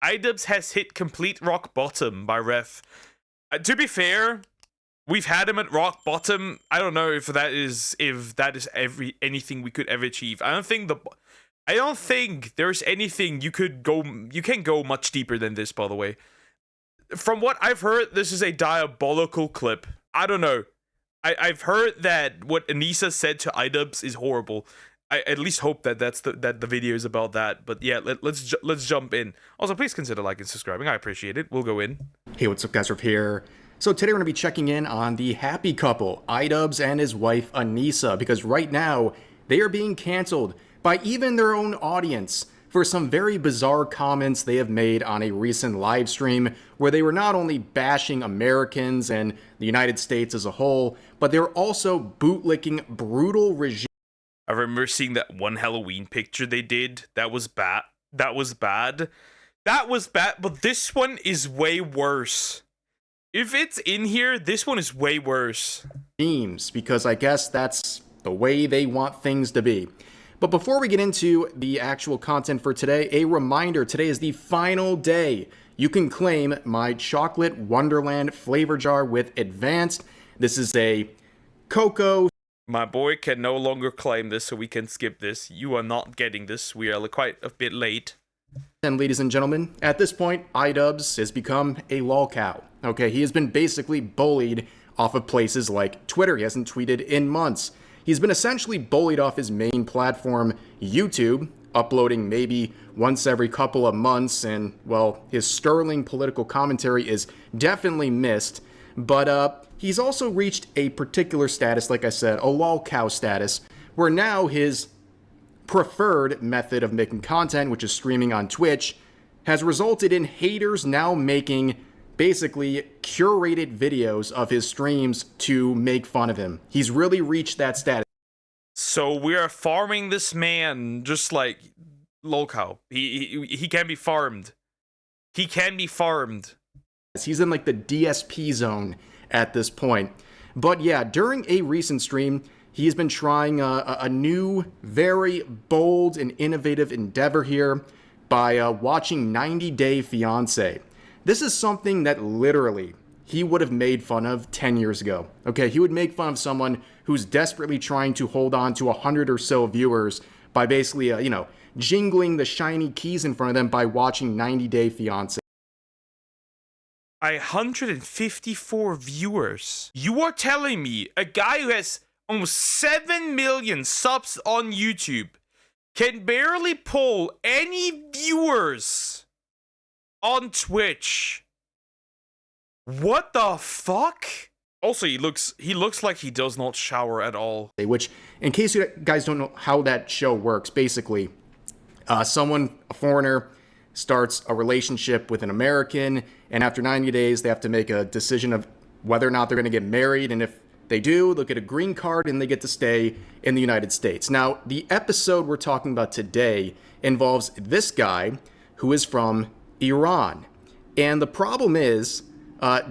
Idubbbz has hit complete rock bottom by ref. To be fair, we've had him at rock bottom. I don't know if that is anything we could ever achieve. I don't think there's anything you can go much deeper than this, by the way. From what I've heard, this is a diabolical clip. I don't know. I've heard that what Anissa said to Idubbbz is horrible. I at least hope that that the video is about that. But yeah, let's jump in. Also, please consider liking and subscribing. I appreciate it. We'll go in. Hey, what's up, guys? We're here. So today we're going to be checking in on the happy couple, Idubbbz and his wife Anissa, because right now they are being canceled by even their own audience for some very bizarre comments they have made on a recent live stream where they were not only bashing Americans and the United States as a whole, but they were also bootlicking brutal regimes. I remember seeing that one Halloween picture they did. That was bad. That was bad. But this one is way worse. If it's in here, this one is way worse. Because I guess that's the way they want things to be. But before we get into the actual content for today, a reminder, today is the final day you can claim my Chocolate Wonderland flavor jar with Advanced. This is a cocoa. My boy can no longer claim this, so we can skip this. You are not getting this. We are quite a bit late. And ladies and gentlemen, at this point, Idubbbz has become a lol cow. Okay, he has been basically bullied off of places like Twitter. He hasn't tweeted in months. He's been essentially bullied off his main platform, YouTube, uploading maybe once every couple of months, and, well, his sterling political commentary is definitely missed. But he's also reached a particular status, like I said, a lol cow status, where now his preferred method of making content, which is streaming on Twitch, has resulted in haters now making basically curated videos of his streams to make fun of him. He's really reached that status. So we are farming this man just like lol cow. He can be farmed. He can be farmed. He's in like the DSP zone at this point. But yeah, during a recent stream, he has been trying a new, very bold and innovative endeavor here by watching 90 Day Fiance. This is something that literally he would have made fun of 10 years ago. Okay, he would make fun of someone who's desperately trying to hold on to 100 or so viewers by basically, jingling the shiny keys in front of them by watching 90 Day Fiance. 154 viewers. You are telling me a guy who has almost 7 million subs on YouTube can barely pull any viewers on Twitch? What the fuck? Also, he looks like he does not shower at all. Which, in case you guys don't know how that show works, basically, a foreigner, starts a relationship with an American, and after 90 days, they have to make a decision of whether or not they're going to get married, and if they do, they'll get a green card, and they get to stay in the United States. Now, the episode we're talking about today involves this guy who is from Iran. And the problem is,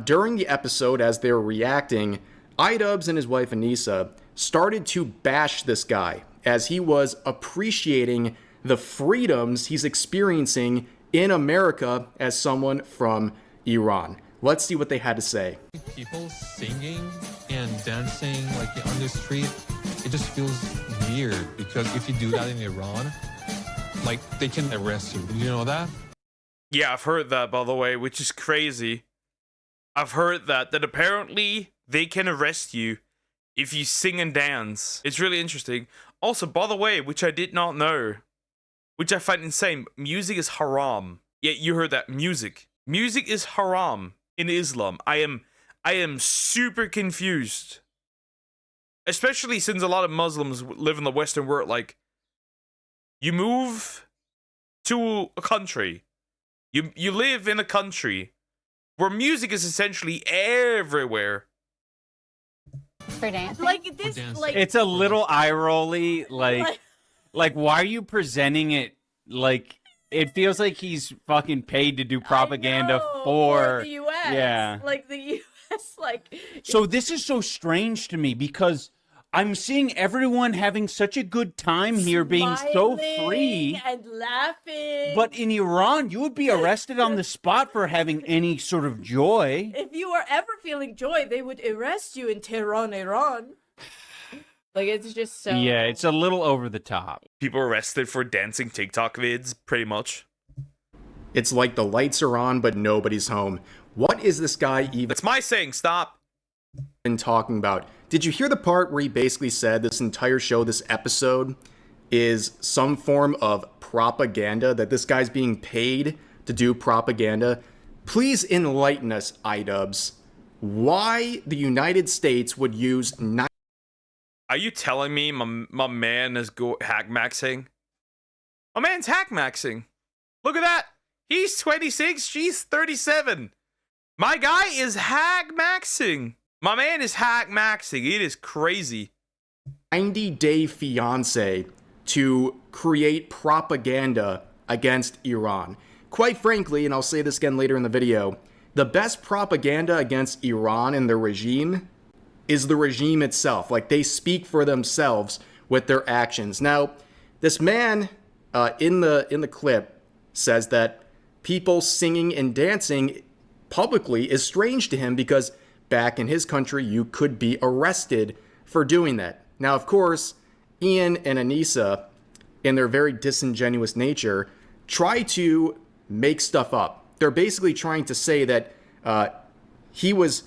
during the episode, as they were reacting, Idubbbz and his wife Anissa started to bash this guy as he was appreciating the freedoms he's experiencing in America as someone from Iran. Let's see what they had to say. People singing and dancing like on the street, it just feels weird because if you do that in Iran, like they can arrest you. You know that? Yeah, I've heard that, by the way, which is crazy. I've heard that apparently they can arrest you if you sing and dance. It's really interesting. Also, by the way, which I did not know, which I find insane, music is haram. Yeah, you heard that. Music is haram in Islam. I am super confused. Especially since a lot of Muslims live in the Western world. Like, you move to a country. You live in a country where music is essentially everywhere. For dancing? Like this, like it's a little eye-rolly, like why are you presenting it like it feels like he's fucking paid to do propaganda for the US. Yeah. Like the US, like So this is so strange to me because I'm seeing everyone having such a good time here, being so free and laughing. But in Iran, you would be arrested on the spot for having any sort of joy. If you were ever feeling joy, they would arrest you in Tehran, Iran. Like, it's just so... Yeah, it's a little over the top. People arrested for dancing TikTok vids, pretty much. It's like the lights are on, but nobody's home. What is this guy even That's my saying, stop. talking about? Did you hear the part where he basically said this entire show, this episode, is some form of propaganda, that this guy's being paid to do propaganda? Please enlighten us, Idubbbz. Why the United States would use... Are you telling me my man is hack maxing? My man's hack maxing. Look at that. He's 26, she's 37. My guy is hack maxing. My man is hack maxing. It is crazy. 90-day fiance to create propaganda against Iran. Quite frankly, and I'll say this again later in the video, the best propaganda against Iran and their regime is the regime itself. Like, they speak for themselves with their actions. Now, this man in the clip says that people singing and dancing publicly is strange to him because back in his country, you could be arrested for doing that. Now, of course, Ian and Anissa, in their very disingenuous nature, try to make stuff up. They're basically trying to say that he was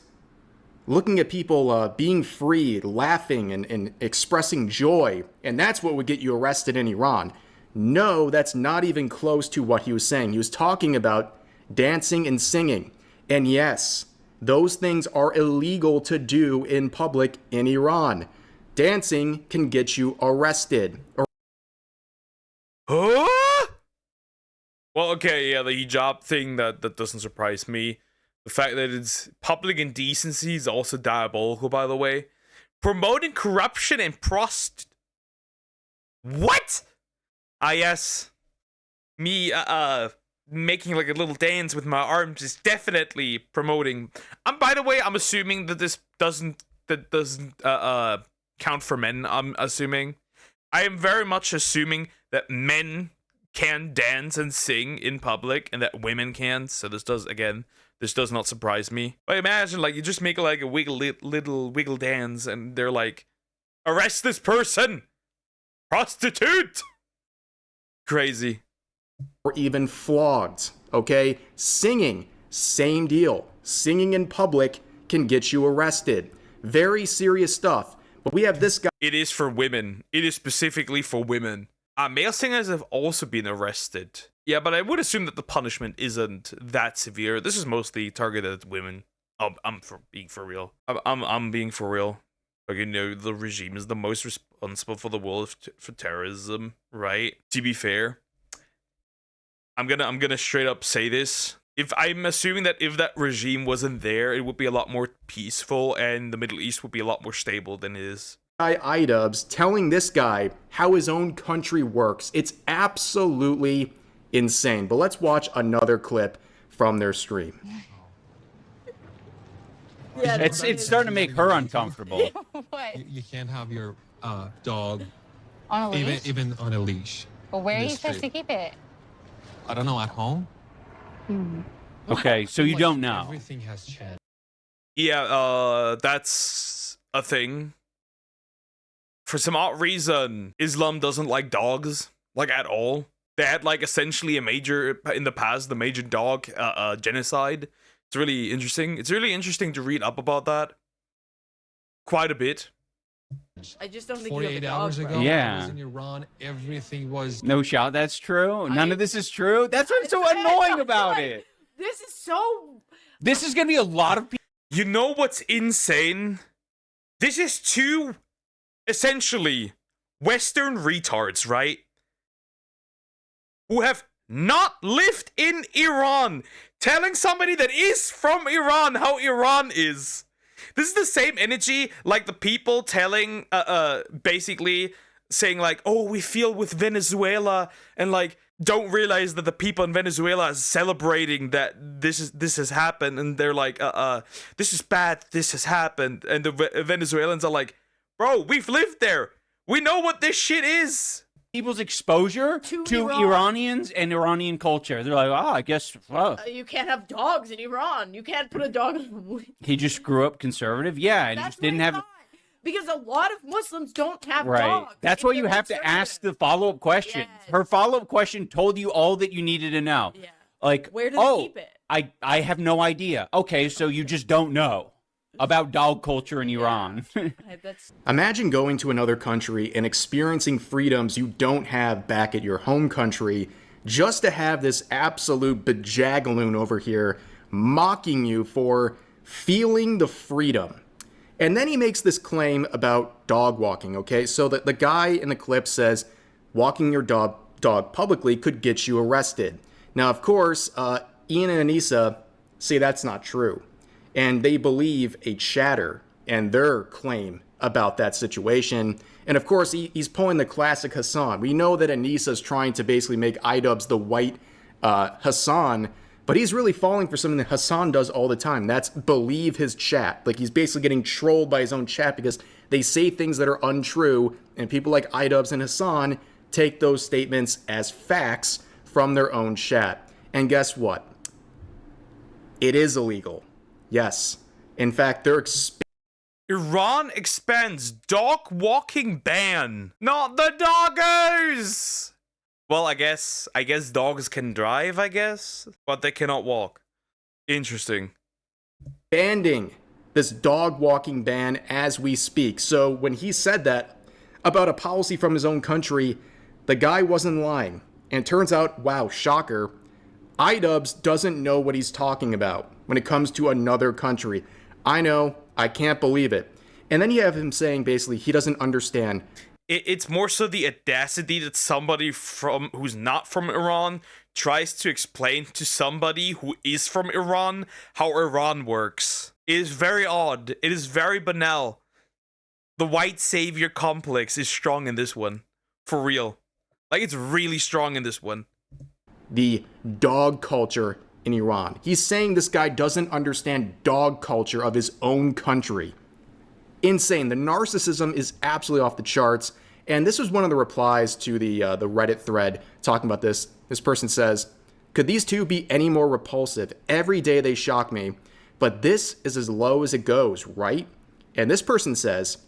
looking at people being free, laughing, and expressing joy, and that's what would get you arrested in Iran. No, that's not even close to what he was saying. He was talking about dancing and singing. And yes, those things are illegal to do in public in Iran. Dancing can get you arrested. Huh? Well, okay, yeah, the hijab thing, that doesn't surprise me. The fact that it's public indecency is also diabolical, by the way. Promoting corruption and What? Ah, yes. Me, making like a little dance with my arms is definitely promoting. By the way, I'm assuming that this doesn't count for men, I'm assuming. I am very much assuming that men can dance and sing in public and that women can. So this does not surprise me. But imagine, like, you just make like a little wiggle dance and they're like, arrest this person! Prostitute! Crazy. Or even flogged, okay? Singing, same deal. Singing in public can get you arrested. Very serious stuff. But we have this guy. It is for women. It is specifically for women. Male singers have also been arrested. Yeah, but I would assume that the punishment isn't that severe. This is mostly targeted at women. I'm being for real. I'm being for real. Like, you know, the regime is the most responsible for the world for terrorism, right? To be fair, I'm gonna straight up say this. If I'm assuming that if that regime wasn't there, it would be a lot more peaceful and the Middle East would be a lot more stable than it is. Idubbbz telling this guy how his own country works. It's absolutely insane. But let's watch another clip from their stream. Yeah, It's starting to make her uncomfortable. What? You can't have your dog On a leash? even on a leash. Well, where are in you the supposed to street. keep it? I don't know, at home? Okay, so you don't know. Everything has changed. Yeah, that's a thing. For some odd reason, Islam doesn't like dogs, like, at all. They had, like, essentially in the past, the major dog genocide. It's really interesting. It's really interesting to read up about that. Quite a bit. I just don't think you have a 48 dog, hours bro. ago, Yeah. I was in Iran. Everything was... No shot, that's true? None of this is true? That's what's so annoying about it. This is so... This is going to be a lot of people. You know what's insane? This is two, essentially, Western retards, right? Who have not lived in Iran, telling somebody that is from Iran how Iran is. This is the same energy like the people telling, basically saying like, oh, we feel with Venezuela, and like, don't realize that the people in Venezuela are celebrating that this has happened, and they're like, this is bad, this has happened, and the Venezuelans are like, Bro, we've lived there. We know what this shit is. People's exposure to Iran. Iranians and Iranian culture. They're like, oh, I guess You can't have dogs in Iran. You can't put a dog on he just grew up conservative. Yeah, and he That's just didn't what I have. thought. Because a lot of Muslims don't have Right. dogs. That's if why you they're have to ask the follow-up question. Yes. Her follow-up question told you all that you needed to know. Yeah. Like, Where do they keep it? I have no idea. Okay, so you just don't know about dog culture in Iran. That's Imagine going to another country and experiencing freedoms you don't have back at your home country just to have this absolute bajagaloon over here mocking you for feeling the freedom. And then he makes this claim about dog walking, okay? So the guy in the clip says walking your dog publicly could get you arrested. Now, of course, Ian and Anissa say that's not true. And they believe a chatter and their claim about that situation. And of course, he's pulling the classic Hassan. We know that Anissa's trying to basically make Idubbbz the white Hassan, but he's really falling for something that Hassan does all the time. That's believe his chat. Like, he's basically getting trolled by his own chat because they say things that are untrue, and people like Idubbbz and Hassan take those statements as facts from their own chat. And guess what? It is illegal. Yes. In fact, they're Iran expands dog walking ban. Not the doggos! Well, I guess dogs can drive, but they cannot walk. Interesting. expanding this dog walking ban as we speak. So when he said that about a policy from his own country, the guy wasn't lying. And it turns out, wow, shocker, Idubbbz doesn't know what he's talking about when it comes to another country. I know, I can't believe it. And then you have him saying basically he doesn't understand. It's more so the audacity that somebody who's not from Iran tries to explain to somebody who is from Iran how Iran works. It is very odd. It is very banal. The white savior complex is strong in this one. For real. Like, it's really strong in this one. The dog culture in Iran. He's saying this guy doesn't understand dog culture of his own country. Insane. The narcissism is absolutely off the charts. And this was one of the replies to the Reddit thread talking about this. This person says, "Could these two be any more repulsive? Every day they shock me, but this is as low as it goes, right?" And this person says,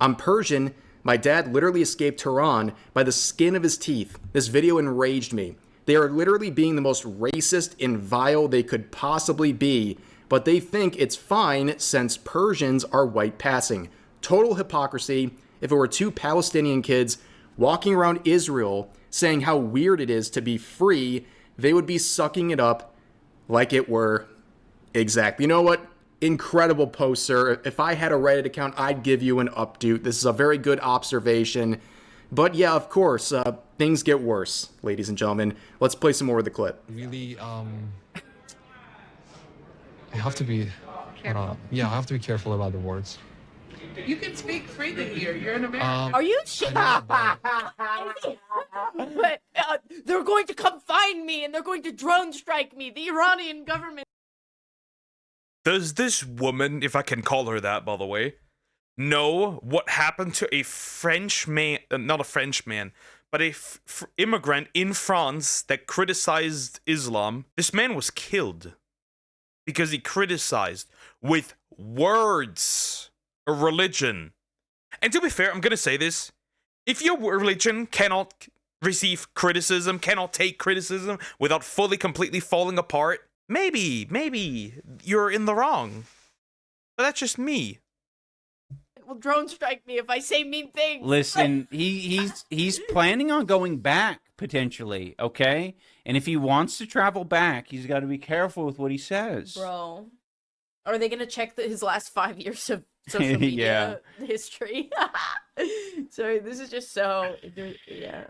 "I'm Persian. My dad literally escaped Tehran by the skin of his teeth. This video enraged me. They are literally being the most racist and vile they could possibly be, but they think it's fine since Persians are white passing. Total hypocrisy. If it were two Palestinian kids walking around Israel saying how weird it is to be free, they would be sucking it up like it were." Exactly. You know what? Incredible post, sir. If I had a Reddit account, I'd give you an update. This is a very good observation. But yeah, of course, things get worse, ladies and gentlemen. Let's play some more of the clip. Really, I have to be, I have to be careful about the words. You can speak freely here. You're in America. Are you shit? But they're going to come find me and they're going to drone strike me. The Iranian government. Does this woman, if I can call her that, by the way, know what happened to a French man, not a French man, but a immigrant in France that criticized Islam? This man was killed because he criticized with words a religion. And to be fair, I'm gonna say this: if your religion cannot receive criticism, cannot take criticism without fully, completely falling apart, maybe you're in the wrong. But that's just me. It will drone strike me if I say mean things. Listen, he's planning on going back potentially, okay? And if he wants to travel back, he's got to be careful with what he says. Bro, are they gonna check his last 5 years of social media history? Sorry, this is just so, yeah.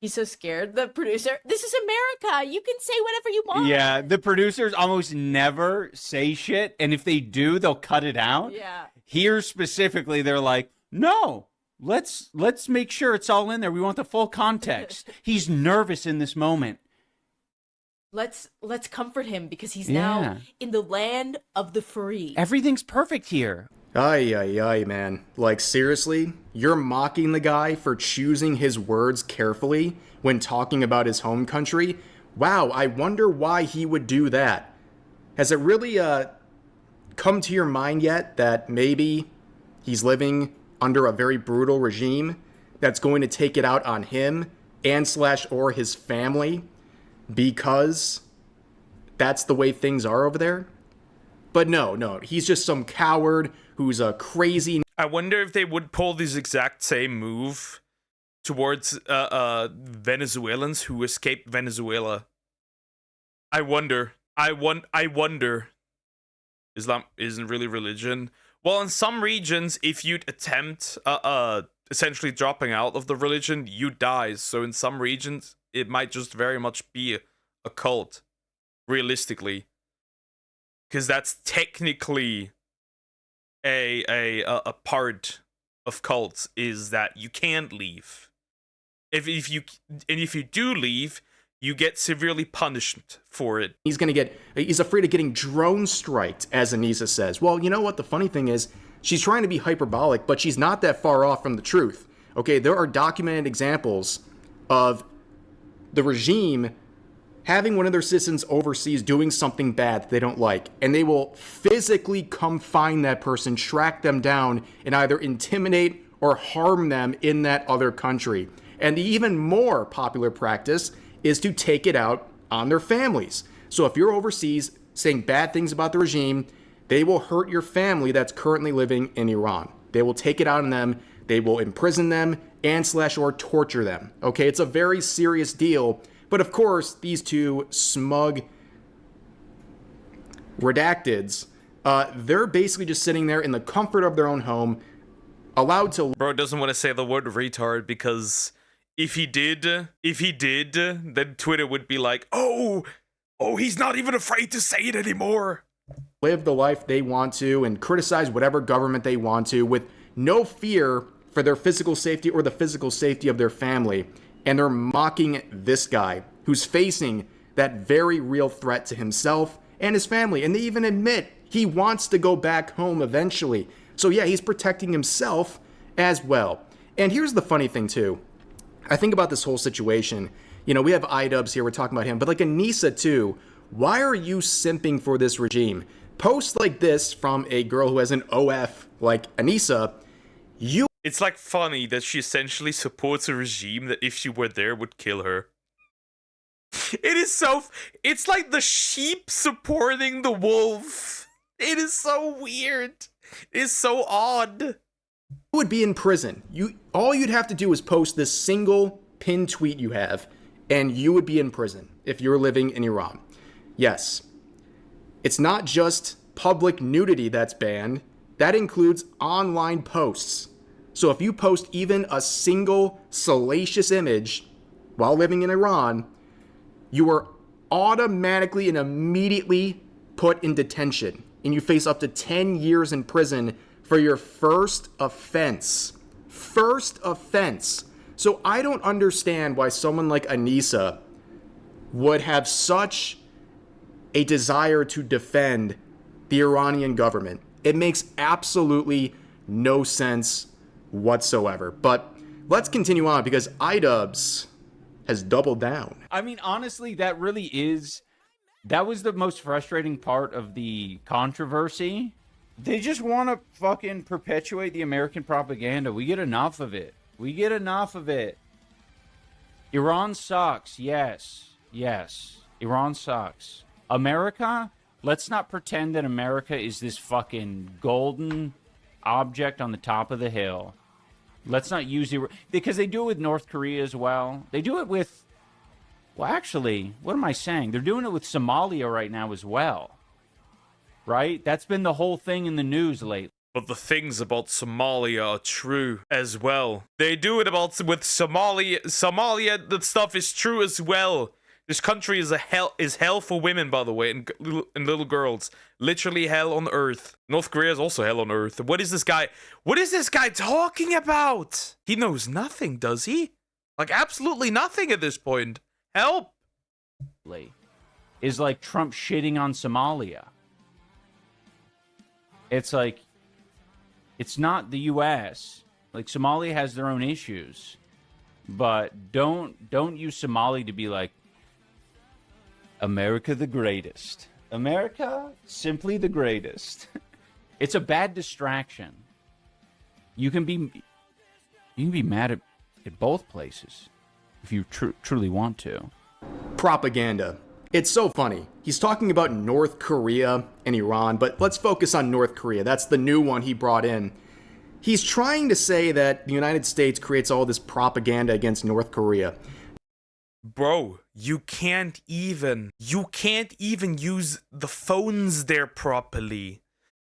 He's so scared. The producer, this is America. You can say whatever you want. Yeah, the producers almost never say shit, and if they do, they'll cut it out. Yeah. Here specifically, they're like, no, let's make sure it's all in there. We want the full context. He's nervous in this moment. Let's comfort him because he's now in the land of the free. Everything's perfect here. Ay, ay, ay, man. Like, seriously? You're mocking the guy for choosing his words carefully when talking about his home country? Wow, I wonder why he would do that. Has it really, come to your mind yet that maybe he's living under a very brutal regime that's going to take it out on him and / or his family because that's the way things are over there? But no, he's just some coward who's a crazy. I wonder if they would pull this exact same move towards Venezuelans who escaped Venezuela. I wonder. I wonder. Islam isn't really religion. Well, in some regions, if you'd attempt essentially dropping out of the religion, you die. So in some regions, it might just very much be a cult, realistically, because that's technically a part of cults, is that you can't leave. If you do leave, you get severely punished for it. He's afraid of getting drone striked, as Anissa says. Well, you know what? The funny thing is, she's trying to be hyperbolic, but she's not that far off from the truth. Okay, there are documented examples of the regime having one of their citizens overseas doing something bad that they don't like, and they will physically come find that person, track them down, and either intimidate or harm them in that other country. And the even more popular practice is to take it out on their families. So if you're overseas saying bad things about the regime, they will hurt your family that's currently living in Iran. They will take it out on them. They will imprison them and / or torture them. Okay, it's a very serious deal. But of course, these two smug redacteds, they're basically just sitting there in the comfort of their own home, allowed to... Bro doesn't want to say the word retard because if he did, then Twitter would be like, oh, he's not even afraid to say it anymore. Live the life they want to and criticize whatever government they want to with no fear for their physical safety or the physical safety of their family. And they're mocking this guy who's facing that very real threat to himself and his family. And they even admit he wants to go back home eventually. So yeah, he's protecting himself as well. And here's the funny thing too. I think about this whole situation. You know, we have Idubbbz here, we're talking about him, but like Anissa too. Why are you simping for this regime? Posts like this from a girl who has an OF like Anissa, It's like funny that she essentially supports a regime that if she were there would kill her. It's like the sheep supporting the wolf. It is so weird. It is so odd. You would be in prison. All you'd have to do is post this single pinned tweet you have, and you would be in prison if you're living in Iran. Yes. It's not just public nudity that's banned. That includes online posts. So if you post even a single salacious image while living in Iran, you are automatically and immediately put in detention, and you face up to 10 years in prison for your first offense. First offense. So I don't understand why someone like Anissa would have such a desire to defend the Iranian government. It makes absolutely no sense whatsoever. But let's continue on because Idubbbz has doubled down. I mean, honestly, that was the most frustrating part of the controversy. They just want to fucking perpetuate the American propaganda. We get enough of it. Iran sucks. Yes. Iran sucks. America, let's not pretend that America is this fucking golden object on the top of the hill. Let's not use it because they do it with North Korea as well. They do it with, well, actually, what am I saying? They're doing it with Somalia right now as well. Right? That's been the whole thing in the news lately. But the things about Somalia are true as well. They do it with Somalia. Somalia, that stuff is true as well. This country is hell for women, by the way, and little girls. Literally hell on earth. North Korea is also hell on earth. What is this guy talking about? He knows nothing, does he? Like, absolutely nothing at this point. Help! Is like Trump shitting on Somalia. It's like, It's not the U.S. Like, Somalia has their own issues. But don't use Somali to be like, America the greatest. America, simply the greatest. It's a bad distraction. You can be mad at both places if you truly want to. Propaganda. It's so funny. He's talking about North Korea and Iran, but let's focus on North Korea. That's the new one he brought in. He's trying to say that the United States creates all this propaganda against North Korea. Bro, you can't even use the phones there properly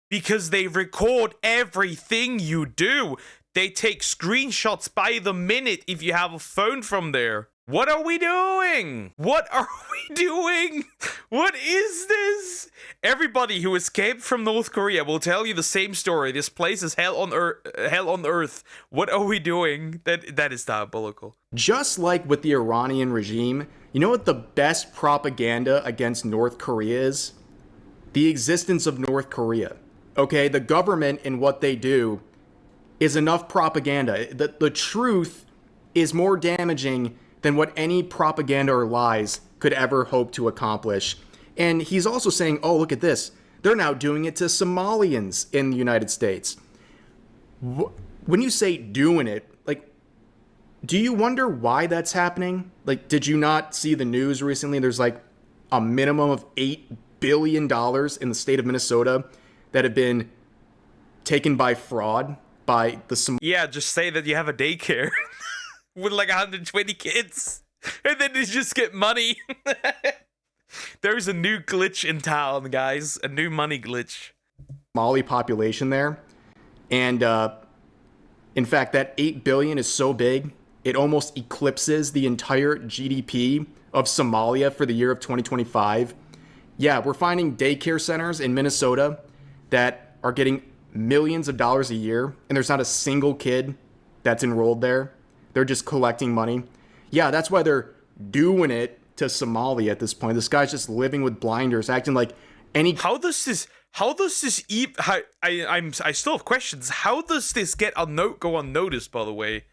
because they record everything you do. They take screenshots by the minute if you have a phone from there. What are we doing? What are we doing? What is this? Everybody who escaped from North Korea will tell you the same story. This place is hell on earth. What are we doing? That is diabolical. Just like with the Iranian regime, you know what the best propaganda against North Korea is? The existence of North Korea. Okay, the government and what they do is enough propaganda. The truth is more damaging than what any propaganda or lies could ever hope to accomplish. And he's also saying, oh, look at this. They're now doing it to Somalians in the United States. When you say doing it, like, do you wonder why that's happening? Like, did you not see the news recently? There's like a minimum of $8 billion in the state of Minnesota that have been taken by fraud by the Yeah, just say that you have a daycare with like 120 kids, and then you just get money. There's a new glitch in town, guys. A new money glitch. Somali population there. And in fact, that 8 billion is so big, it almost eclipses the entire GDP of Somalia for the year of 2025. Yeah, we're finding daycare centers in Minnesota that are getting millions of dollars a year, and there's not a single kid that's enrolled there. They're just collecting money. Yeah, that's why they're doing it to Somalia at this point. This guy's just living with blinders, acting like any... I still have questions. How does this go unnoticed, by the way?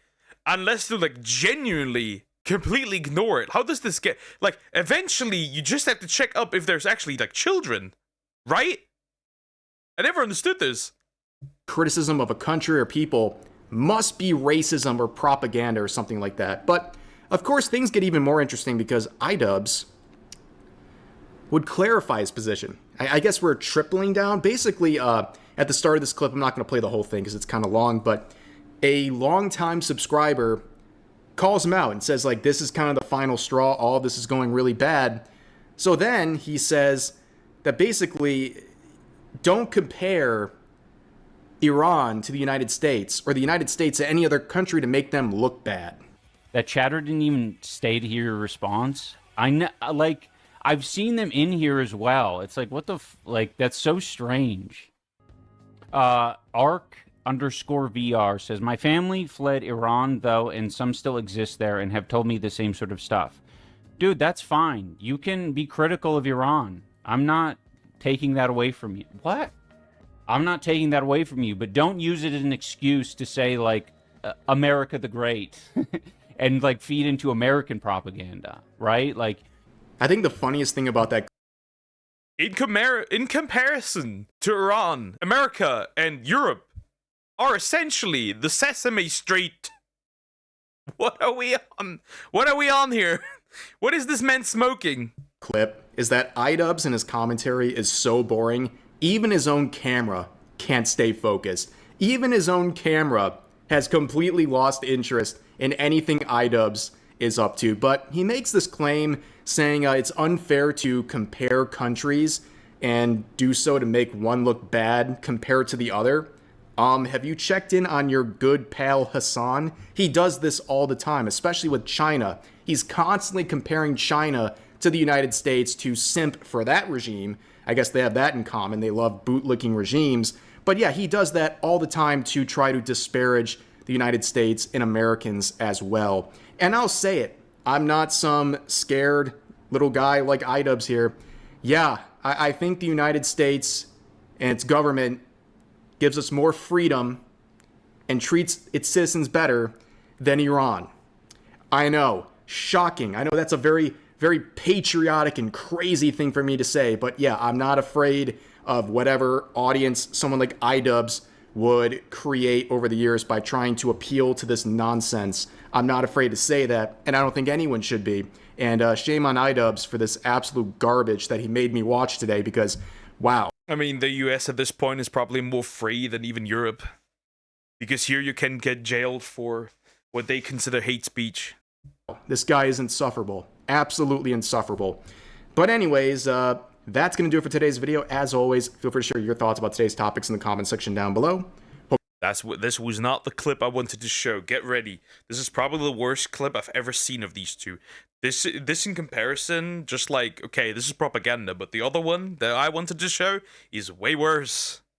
Unless they like genuinely completely ignore it. How does this get, like, eventually you just have to check up if there's actually like children, right? I never understood this. Criticism of a country or people must be racism or propaganda or something like that. But of course, things get even more interesting because Idubbbz would clarify his position. I guess we're tripling down. Basically, at the start of this clip, I'm not going to play the whole thing because it's kind of long, but a longtime subscriber calls him out and says, like, this is kind of the final straw. All of this is going really bad. So then he says that basically, don't compare Iran to the United States or the United States to any other country to make them look bad. That chatter didn't even stay to hear your response. I know, like, I've seen them in here as well. It's like, what the like, that's so strange. Arc_VR says, my family fled Iran, though, and some still exist there and have told me the same sort of stuff. Dude, that's fine. You can be critical of Iran. I'm not taking that away from you. What? I'm not taking that away from you, but don't use it as an excuse to say, like, America the Great and, like, feed into American propaganda, right? Like, I think the funniest thing about that... In comparison to Iran, America and Europe are essentially the Sesame Street. What are we on? What are we on here? What is this man smoking? Clip is that Idubbbz in his commentary is so boring, even his own camera can't stay focused. Even his own camera has completely lost interest in anything Idubbbz is up to. But he makes this claim saying it's unfair to compare countries and do so to make one look bad compared to the other. Have you checked in on your good pal Hassan? He does this all the time, especially with China. He's constantly comparing China to the United States to simp for that regime. I guess they have that in common. They love bootlicking regimes. But yeah, he does that all the time to try to disparage the United States and Americans as well. And I'll say it, I'm not some scared little guy like Idubbbz here. Yeah, I think the United States and its government gives us more freedom and treats its citizens better than Iran. I know, shocking. I know that's a very, very patriotic and crazy thing for me to say, but yeah, I'm not afraid of whatever audience someone like Idubbbz would create over the years by trying to appeal to this nonsense. I'm not afraid to say that, and I don't think anyone should be. And shame on Idubbbz for this absolute garbage that he made me watch today, because, wow. I mean, the US at this point is probably more free than even Europe. Because here you can get jailed for what they consider hate speech. This guy is insufferable. Absolutely insufferable. But anyways, that's going to do it for today's video. As always, feel free to share your thoughts about today's topics in the comment section down below. This was not the clip I wanted to show. Get ready. This is probably the worst clip I've ever seen of these two. This in comparison, just like, okay, this is propaganda, but the other one that I wanted to show is way worse.